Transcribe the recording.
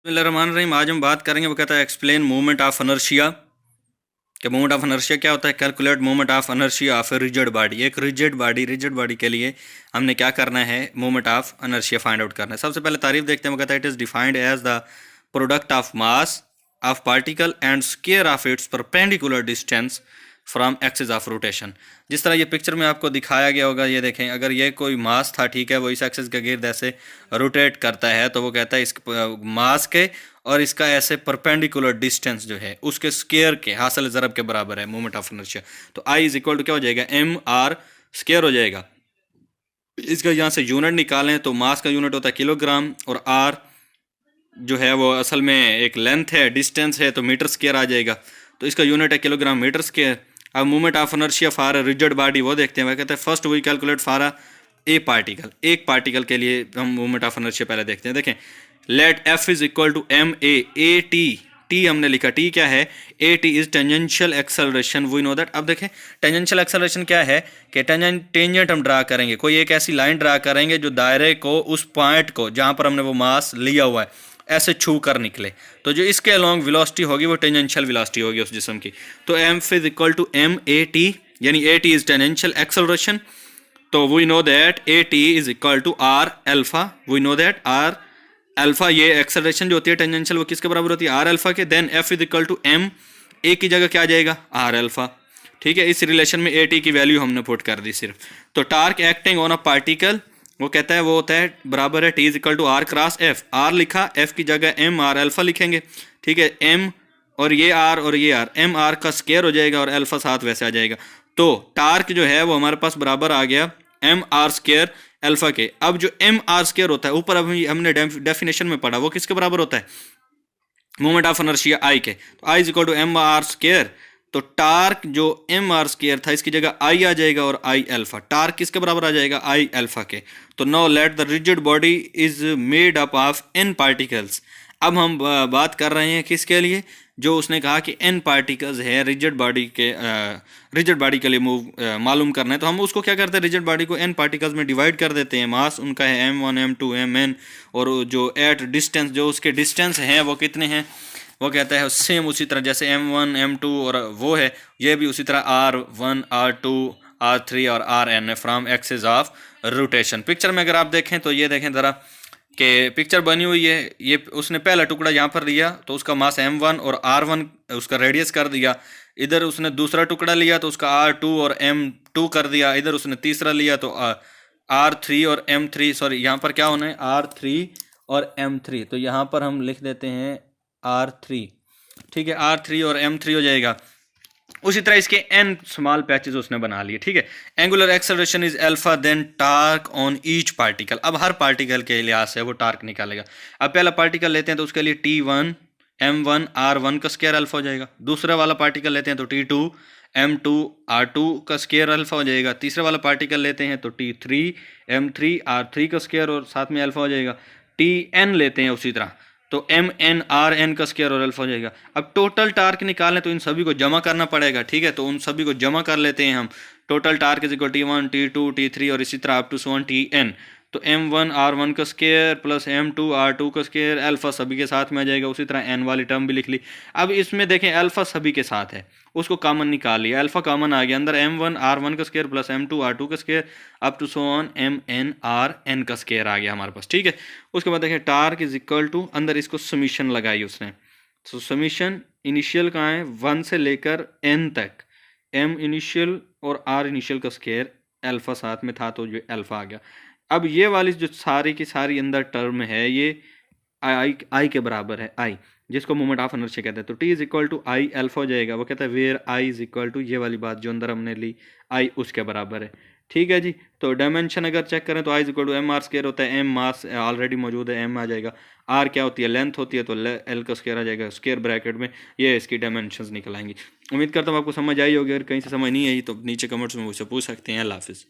बिस्मिल्लाहिर्रहमानिर्रहीम। आज हम बात करेंगे, वो कहता है एक्सप्लेन मूवमेंट ऑफ इनर्शिया। कि मूवमेंट ऑफ इनर्शिया क्या होता है, calculate movement of inertia of a rigid body. एक रिजिड बॉडी के लिए हमने क्या करना है, movement of inertia find out करना है। सबसे पहले तारीफ देखते हैं। वो कहता है it is defined as the product of mass of particle and square of its perpendicular distance from axis of rotation. जिस तरह ये पिक्चर में आपको दिखाया गया होगा, ये देखें, अगर ये कोई मास था, ठीक है, वो इस एक्सिस के गिर्द ऐसे रोटेट करता है, तो वो कहता है इस मास के और इसका ऐसे परपेंडिकुलर डिस्टेंस जो है उसके स्क्वायर के हासिल ज़रब के बराबर है मूवमेंट ऑफ इनर्शिया। तो आई इज इक्वल टू क्या हो जाएगा, एम आर स्क्वायर हो जाएगा। इसका यहाँ से यूनिट निकालें तो मास का यूनिट होता है किलोग्राम, और आर जो है वो असल में एक लेंथ है, डिस्टेंस है, तो मीटर स्क्वायर आ जाएगा। तो इसका यूनिट है किलोग्राम मीटर स्क्वायर। अब movement of inertia for a rigid body वो देखते हैं। वह कहते हैं first we calculate for a particle. एक पार्टिकल के लिए हम मूवमेंट ऑफ इनर्शिया पहले देखते हैं। देखें, let F is equal to M A T. T हमने लिखा, टी क्या है, A T is tangential acceleration, we know that. अब देखें टेंजेंशियल एक्सेलरेशन क्या है कि टेंजेंट हम ड्रा करेंगे, कोई एक ऐसी लाइन ड्रा करेंगे जो दायरे को, उस पॉइंट को जहां पर हमने वो मास लिया हुआ है, ऐसे छू कर निकले। तो जो इसके अलॉन्ग वेलोसिटी होगी वो टेंजेंशियल वेलोसिटी होगी उस जिस्म की। तो M is equal to M A T, यानी A T is tangential acceleration. तो we know that A T is equal to R alpha. We know that R alpha, ये एक्सेलरेशन जो होती है टेंजेंशियल, वो किसके बराबर होती है, आर अल्फा के। Then F is equal to M, A की जगह क्या आ जाएगा, आर अल्फा। ठीक है, इस रिलेशन में ए टी की वैल्यू हमने पुट कर दी सिर्फ। तो torque acting on a particle वो कहता है वो होता है बराबर है T is equal to R cross F. R लिखा, एफ की जगह एम आर अल्फा लिखेंगे। ठीक है, एम और ये आर, एम आर का स्क्वायर हो जाएगा और अल्फा साथ वैसे आ जाएगा। तो टार्क जो है वो हमारे पास बराबर आ गया एम आर स्क्वायर अल्फा के। अब जो एम आर स्क्वायर होता है, ऊपर अभी हमने डेफिनेशन में पढ़ा, वो किसके बराबर होता है, मोमेंट ऑफ इनर्शिया आई के। तो I is equal to M R square. तो टार्क जो एम आर स्क्वायर था, इसकी जगह आई आ जाएगा और आई अल्फा। टार्क किसके बराबर आ जाएगा, आई अल्फा के। तो now let the rigid body is made up of N particles. अब हम बात कर रहे हैं किसके लिए, जो उसने कहा कि एन पार्टिकल्स है रिजिड बॉडी के लिए मालूम करना है। तो हम उसको क्या करते हैं, रिजिड बॉडी को एन पार्टिकल्स में डिवाइड कर देते हैं। मास उनका है m1 m2 mn, और जो एट डिस्टेंस, जो उसके डिस्टेंस हैं वो कितने हैं, वो कहता है सेम उसी तरह जैसे m1 m2 और वो है, ये भी उसी तरह r1 r2 r3 और rn है from axis of rotation. Picture में अगर आप देखें तो ये देखें ज़रा कि पिक्चर बनी हुई है। ये उसने पहला टुकड़ा यहाँ पर लिया तो उसका मास m1 और r1 उसका रेडियस कर दिया। इधर उसने दूसरा टुकड़ा लिया तो उसका r2 और m2 कर दिया। इधर उसने तीसरा लिया तो r3 और m3, सॉरी यहाँ पर क्या होना है, r3 और m3। तो यहाँ पर हम लिख देते हैं r3। ठीक है, r3 और m3 हो जाएगा। उसी तरह इसके n स्मॉल पैचेस उसने बना लिए। ठीक है, angular acceleration is alpha then torque on each particle. अब हर पार्टिकल के लिहाज से वो टार्क निकालेगा। अब पहला पार्टिकल लेते हैं तो उसके लिए t1 m1 r1 का स्क्वायर अल्फा हो जाएगा। दूसरा वाला पार्टिकल लेते हैं तो t2 m2 r2 का स्क्वायर अल्फा हो जाएगा। तीसरा वाला पार्टिकल लेते हैं तो t3 m3 r3 का स्क्वायर और साथ में अल्फा हो जाएगा। tn लेते हैं उसी तरह तो एम एन आर एन का स्क्वायर और अल्फा हो जाएगा। अब टोटल टार्क निकालने तो इन सभी को जमा करना पड़ेगा। ठीक है, तो उन सभी को जमा कर लेते हैं हम। Total torque is equal t1 t2 t3 और इसी तरह up to so on tn। तो m1 r1 का स्क्वायर प्लस m2 r2 का स्क्वायर, अल्फा सभी के साथ में आ जाएगा। उसी तरह n वाली टर्म भी लिख ली। अब इसमें देखें अल्फा सभी के साथ है, उसको कॉमन निकाल लिया, अल्फा कॉमन आ गया। अंदर m1 r1 का स्क्वायर प्लस m2 r2 का square up to so on mn rn का स्क्वायर आ गया हमारे पास। ठीक है, उसके बाद देखें टार्क इज इक्वल टू, अंदर इसको समीशन लगाई उसने। तो समीशन इनिशियल कहाँ है, 1 से लेकर n तक, m इनिशियल और r इनिशियल का स्क्वायर, अल्फा साथ में था तो ये अल्फा आ गया। अब ये वाली जो सारी की सारी अंदर टर्म है ये आई के बराबर है, आई जिसको मोमेंट ऑफ इनर्शिया कहते हैं। तो T is equal to I alpha हो जाएगा। वो कहता है where I is equal to, ये वाली बात जो अंदर हमने ली, आई उसके बराबर है। ठीक है जी, तो डायमेंशन अगर चेक करें तो I is equal to M R square होता है। एम मास ऑलरेडी मौजूद है, एम आ जाएगा। आर क्या होती है, लेंथ होती है, तो एल का स्क्वायर आ जाएगा स्क्वायर ब्रैकेट में। ये इसकी डायमेंशंस निकल आएंगी। उम्मीद करता हूँ आपको समझ आई होगी। अगर कहीं से समझ नहीं आई तो नीचे कमेंट्स में मुझसे पूछ सकते हैं। अल्लाह हाफिज़।